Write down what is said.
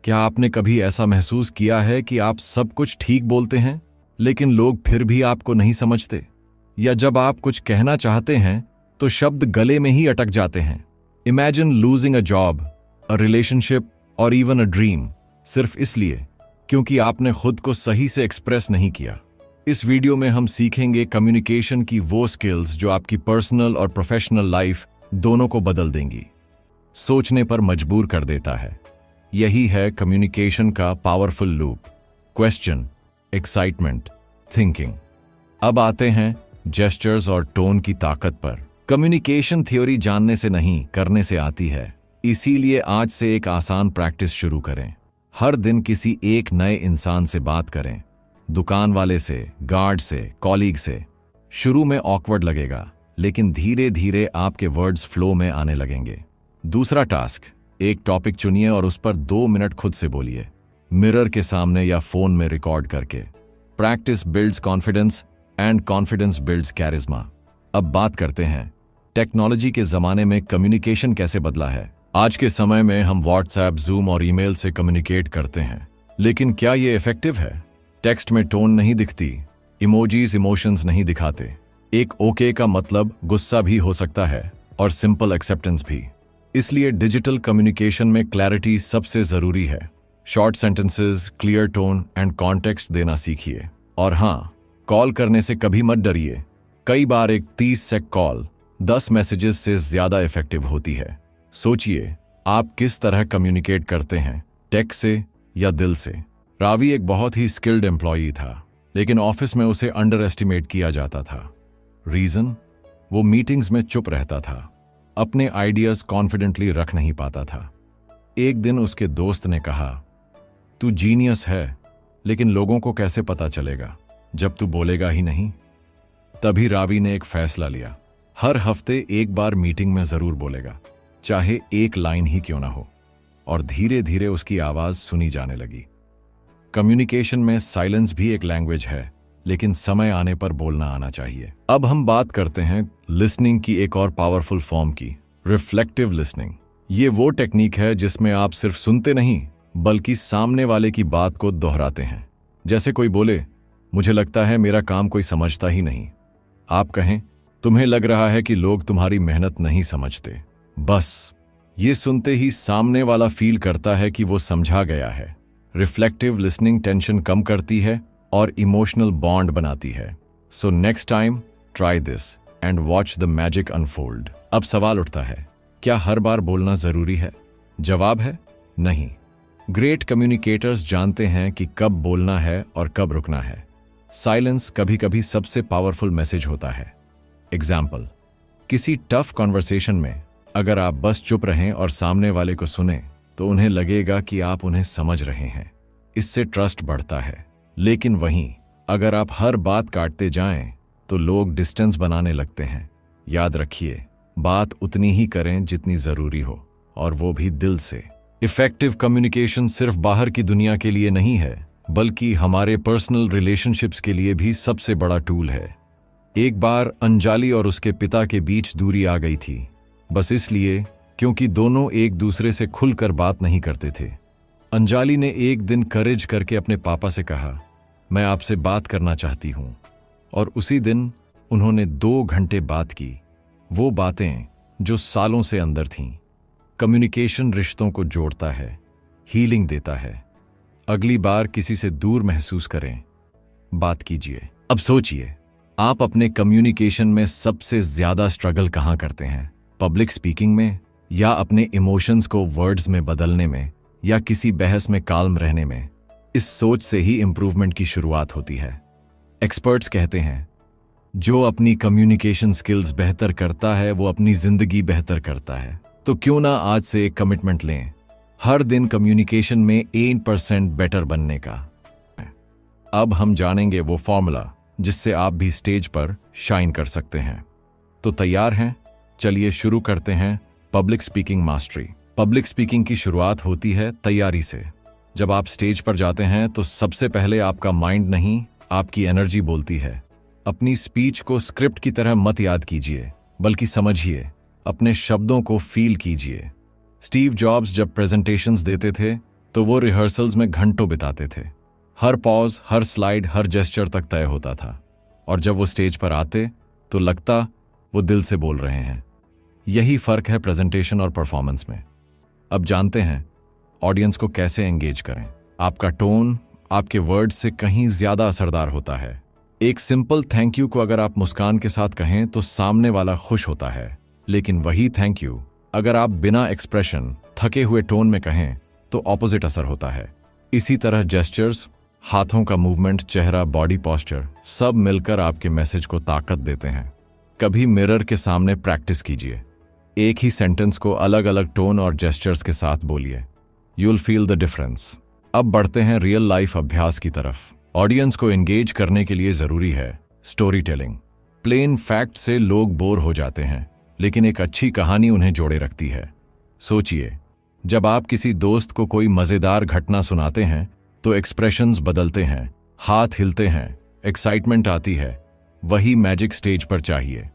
क्या आपने कभी ऐसा महसूस किया है कि आप सब कुछ ठीक बोलते हैं लेकिन लोग फिर भी आपको नहीं समझते? या जब आप कुछ कहना चाहते हैं तो शब्द गले में ही अटक जाते हैं? Imagine losing a job, a relationship और इवन अ ड्रीम, सिर्फ इसलिए क्योंकि आपने खुद को सही से एक्सप्रेस नहीं किया। इस वीडियो में हम सीखेंगे कम्युनिकेशन की वो स्किल्स जो आपकी पर्सनल और प्रोफेशनल लाइफ दोनों को बदल देंगी, सोचने पर मजबूर कर देता है। यही है कम्युनिकेशन का powerful loop: question, excitement, thinking. अब आते हैं जेस्चर्स और टोन की ताकत पर। कम्युनिकेशन थ्योरी जानने से नहीं, करने से आती है। इसीलिए आज से एक आसान प्रैक्टिस शुरू करें। हर दिन किसी एक नए इंसान से बात करें, दुकान वाले से, गार्ड से, कॉलीग से। शुरू में ऑकवर्ड लगेगा, लेकिन धीरे धीरे आपके वर्ड्स फ्लो में आने लगेंगे। दूसरा टास्क, एक टॉपिक चुनिए और उस पर 2 मिनट खुद से बोलिए, मिरर के सामने या फोन में रिकॉर्ड करके। Practice builds confidence and confidence builds charisma. अब बात करते हैं टेक्नोलॉजी के जमाने में कम्युनिकेशन कैसे बदला है। आज के समय में हम व्हाट्सएप, जूम और ईमेल से कम्युनिकेट करते हैं, लेकिन क्या ये इफेक्टिव है? टेक्स्ट में टोन नहीं दिखती, इमोजीज इमोशंस नहीं दिखाते। एक ओके का मतलब गुस्सा भी हो सकता है और सिंपल एक्सेप्टेंस भी। इसलिए डिजिटल कम्युनिकेशन में क्लैरिटी सबसे जरूरी है। Short sentences, clear tone and context देना सीखिए। और हाँ, कॉल करने से कभी मत डरिए। कई बार एक 30 सेकंड कॉल 10 मैसेजेस से ज्यादा इफेक्टिव होती है। सोचिए, आप किस तरह कम्युनिकेट करते हैं, टेक्स्ट से या दिल से? रावी एक बहुत ही स्किल्ड एम्प्लॉई था, लेकिन ऑफिस में उसे अंडर एस्टिमेट किया जाता था। रीजन? वो मीटिंग्स में चुप रहता था, अपने आइडियाज कॉन्फिडेंटली रख नहीं पाता था। एक दिन उसके दोस्त ने कहा, तू जीनियस है, लेकिन लोगों को कैसे पता चलेगा जब तू बोलेगा ही नहीं? तभी रावी ने एक फैसला लिया, हर हफ्ते एक बार मीटिंग में जरूर बोलेगा, चाहे एक लाइन ही क्यों ना हो। और धीरे धीरे उसकी आवाज सुनी जाने लगी। कम्युनिकेशन में साइलेंस भी एक लैंग्वेज है, लेकिन समय आने पर बोलना आना चाहिए। अब हम बात करते हैं लिसनिंग की एक और पावरफुल फॉर्म की, रिफ्लेक्टिव लिसनिंग। ये वो टेक्निक है जिसमें आप सिर्फ सुनते नहीं, बल्कि सामने वाले की बात को दोहराते हैं। जैसे कोई बोले, मुझे लगता है मेरा काम कोई समझता ही नहीं। आप कहें, तुम्हें लग रहा है कि लोग तुम्हारी मेहनत नहीं समझते। बस ये सुनते ही सामने वाला फील करता है कि वो समझा गया है। रिफ्लेक्टिव लिसनिंग टेंशन कम करती है और इमोशनल बॉन्ड बनाती है। So next time try this and watch the magic unfold. अब सवाल उठता है, क्या हर बार बोलना जरूरी है? जवाब है नहीं। ग्रेट कम्युनिकेटर्स जानते हैं कि कब बोलना है और कब रुकना है। साइलेंस कभी कभी सबसे पावरफुल मैसेज होता है। एग्जाम्पल, किसी टफ कॉन्वर्सेशन में अगर आप बस चुप रहें और सामने वाले को सुने, तो उन्हें लगेगा कि आप उन्हें समझ रहे हैं। इससे ट्रस्ट बढ़ता है। लेकिन वहीं अगर आप हर बात काटते जाएं, तो लोग डिस्टेंस बनाने लगते हैं। याद रखिए, बात उतनी ही करें जितनी जरूरी हो, और वो भी दिल से। इफेक्टिव कम्युनिकेशन सिर्फ बाहर की दुनिया के लिए नहीं है, बल्कि हमारे पर्सनल रिलेशनशिप्स के लिए भी सबसे बड़ा टूल है। एक बार अंजलि और उसके पिता के बीच दूरी आ गई थी, बस इसलिए क्योंकि दोनों एक दूसरे से खुलकर बात नहीं करते थे। अंजलि ने एक दिन करेज करके अपने पापा से कहा, मैं आपसे बात करना चाहती हूं। और उसी दिन उन्होंने 2 घंटे बात की, वो बातें जो सालों से अंदर थीं। कम्युनिकेशन रिश्तों को जोड़ता है, हीलिंग देता है। अगली बार किसी से दूर महसूस करें, बात कीजिए। अब सोचिए, आप अपने कम्युनिकेशन में सबसे ज्यादा स्ट्रगल कहां करते हैं? पब्लिक स्पीकिंग में, या अपने इमोशंस को वर्ड्स में बदलने में, या किसी बहस में काल्म रहने में? इस सोच से ही इंप्रूवमेंट की शुरुआत होती है। एक्सपर्ट्स कहते हैं, जो अपनी कम्युनिकेशन स्किल्स बेहतर करता है वो अपनी जिंदगी बेहतर करता है। तो क्यों ना आज से एक कमिटमेंट लें, हर दिन कम्युनिकेशन में 1% बेटर बनने का। अब हम जानेंगे वो फॉर्मूला जिससे आप भी स्टेज पर शाइन कर सकते हैं। तो तैयार हैं? चलिए शुरू करते हैं public speaking mastery. Public speaking की शुरुआत होती है तैयारी से। जब आप स्टेज पर जाते हैं तो सबसे पहले आपका माइंड नहीं, आपकी एनर्जी बोलती है। अपनी स्पीच को स्क्रिप्ट की तरह मत याद कीजिए, बल्कि समझिए, अपने शब्दों को फील कीजिए। स्टीव जॉब्स जब प्रेजेंटेशंस देते थे तो वो रिहर्सल्स में घंटों बिताते थे। हर पॉज, हर स्लाइड, हर जेस्चर तक तय होता था, और जब वो स्टेज पर आते तो लगता वो दिल से बोल रहे हैं। यही फर्क है प्रेजेंटेशन और परफॉर्मेंस में। अब जानते हैं ऑडियंस को कैसे एंगेज करें। आपका टोन आपके वर्ड्स से कहीं ज्यादा असरदार होता है। एक सिंपल थैंक यू को अगर आप मुस्कान के साथ कहें तो सामने वाला खुश होता है, लेकिन वही थैंक यू अगर आप बिना एक्सप्रेशन, थके हुए टोन में कहें तो ऑपोजिट असर होता है। इसी तरह जेस्चर्स, हाथों का मूवमेंट, चेहरा, बॉडी पोस्चर सब मिलकर आपके मैसेज को ताकत देते हैं। कभी मिरर के सामने प्रैक्टिस कीजिए। एक ही सेंटेंस को अलग अलग टोन और जेस्चर्स के साथ बोलिए। You will feel the difference. अब बढ़ते हैं रियल लाइफ अभ्यास की तरफ। ऑडियंस को एंगेज करने के लिए जरूरी है स्टोरी टेलिंग। प्लेन फैक्ट से लोग बोर हो जाते हैं, लेकिन एक अच्छी कहानी उन्हें जोड़े रखती है। सोचिए, जब आप किसी दोस्त को कोई मजेदार घटना सुनाते हैं तो एक्सप्रेशंस बदलते हैं, हाथ हिलते हैं, एक्साइटमेंट आती है। वही मैजिक स्टेज पर चाहिए।